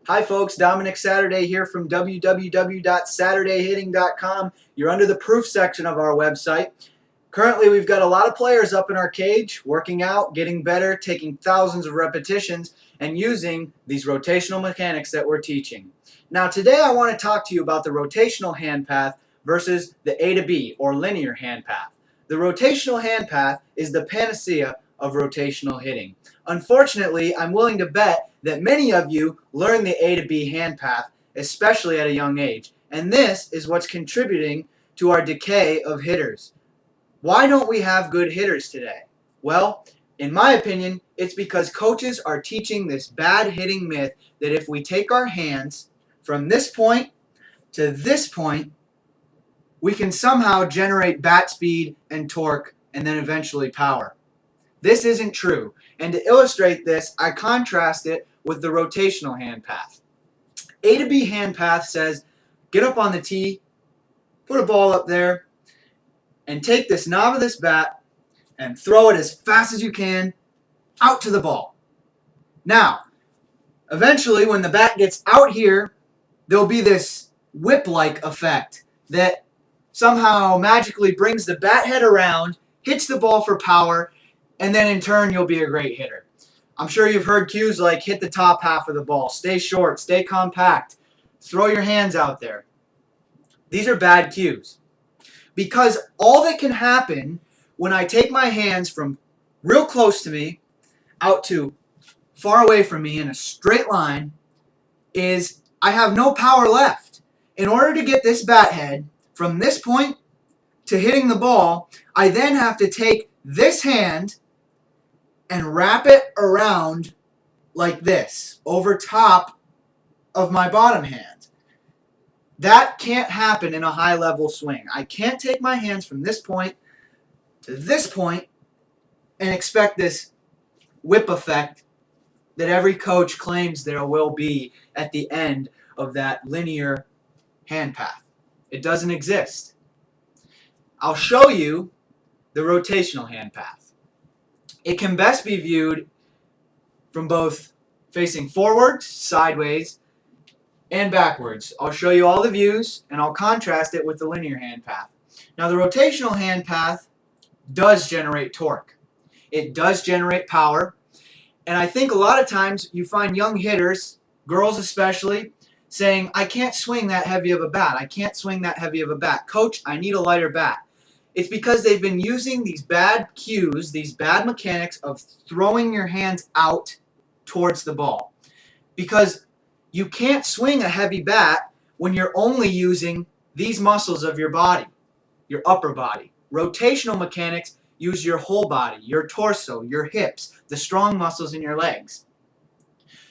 Hi folks, Dominic Saturday here from www.saturdayhitting.com. You're under the proof section of our website. Currently we've got a lot of players up in our cage, working out, getting better, taking thousands of repetitions, and using these rotational mechanics that we're teaching. Now today I want to talk to you about the rotational hand path versus the A to B or linear hand path. The rotational hand path is the panacea of rotational hitting. Unfortunately, I'm willing to bet that many of you learn the A to B hand path, especially at a young age, and this is what's contributing to our decay of hitters. Why don't we have good hitters today? Well, in my opinion, it's because coaches are teaching this bad hitting myth that if we take our hands from this point to this point, we can somehow generate bat speed and torque and then eventually power. This isn't true. And to illustrate this, I contrast it with the rotational hand path. A to B hand path says, get up on the tee, put a ball up there, and take this knob of this bat and throw it as fast as you can out to the ball. Now, eventually when the bat gets out here, there'll be this whip-like effect that somehow magically brings the bat head around, hits the ball for power, and then in turn you'll be a great hitter. I'm sure you've heard cues like hit the top half of the ball, stay short, stay compact, throw your hands out there. These are bad cues because all that can happen when I take my hands from real close to me out to far away from me in a straight line is I have no power left. In order to get this bat head from this point to hitting the ball, I then have to take this hand and wrap it around like this over top of my bottom hand. That can't happen in a high level swing. I can't take my hands from this point to this point and expect this whip effect that every coach claims there will be at the end of that linear hand path. It doesn't exist. I'll show you the rotational hand path. It can best be viewed from both facing forward, sideways, and backwards. I'll show you all the views and I'll contrast it with the linear hand path. Now the rotational hand path does generate torque. It does generate power. And I think a lot of times you find young hitters, girls especially, saying, I can't swing that heavy of a bat. I can't swing that heavy of a bat. Coach, I need a lighter bat. It's because they've been using these bad cues, these bad mechanics of throwing your hands out towards the ball. Because you can't swing a heavy bat when you're only using these muscles of your body, your upper body. Rotational mechanics use your whole body, your torso, your hips, the strong muscles in your legs.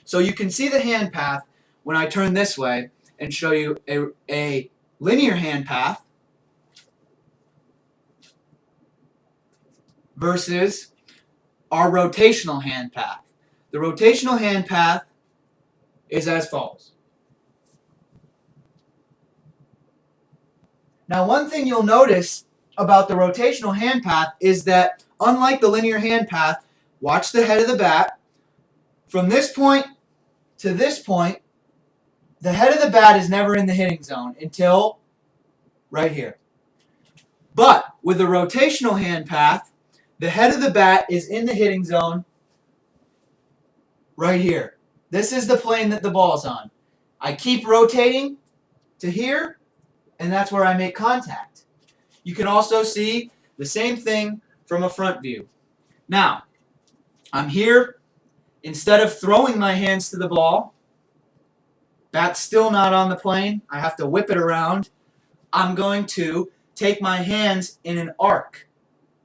So you can see the hand path when I turn this way and show you a linear hand path versus our rotational hand path. The rotational hand path is as follows. Now, one thing you'll notice about the rotational hand path is that, unlike the linear hand path, watch the head of the bat. From this point to this point, the head of the bat is never in the hitting zone until right here. But with the rotational hand path, the head of the bat is in the hitting zone right here. This is the plane that the ball's on. I keep rotating to here, and that's where I make contact. You can also see the same thing from a front view. Now, I'm here. Instead of throwing my hands to the ball, bat's still not on the plane. I have to whip it around. I'm going to take my hands in an arc,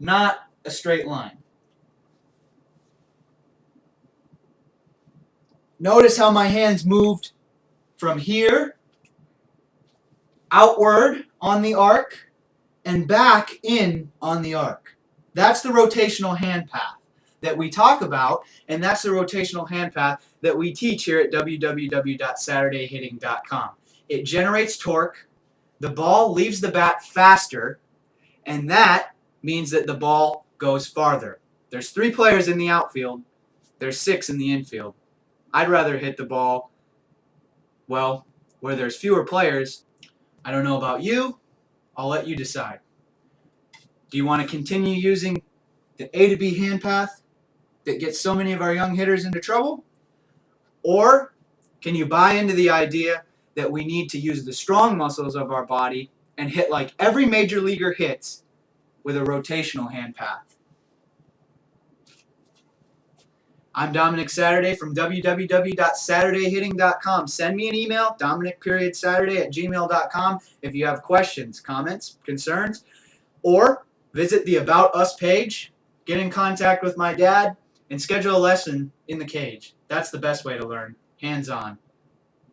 not a straight line. Notice how my hands moved from here, outward on the arc, and back in on the arc. That's the rotational hand path that we talk about, and that's the rotational hand path that we teach here at www.saturdayhitting.com. It generates torque, the ball leaves the bat faster, and that means that the ball goes farther. There's 3 players in the outfield, there's 6 in the infield. I'd rather hit the ball Well, where there's fewer players, I don't know about you, I'll let you decide. Do you want to continue using the A to B hand path that gets so many of our young hitters into trouble? Or can you buy into the idea that we need to use the strong muscles of our body and hit like every major leaguer hits with a rotational hand path? I'm Dominic Saturday from www.saturdayhitting.com. Send me an email, dominic.saturday@gmail.com, if you have questions, comments, concerns, or visit the About Us page, get in contact with my dad, and schedule a lesson in the cage. That's the best way to learn, hands-on.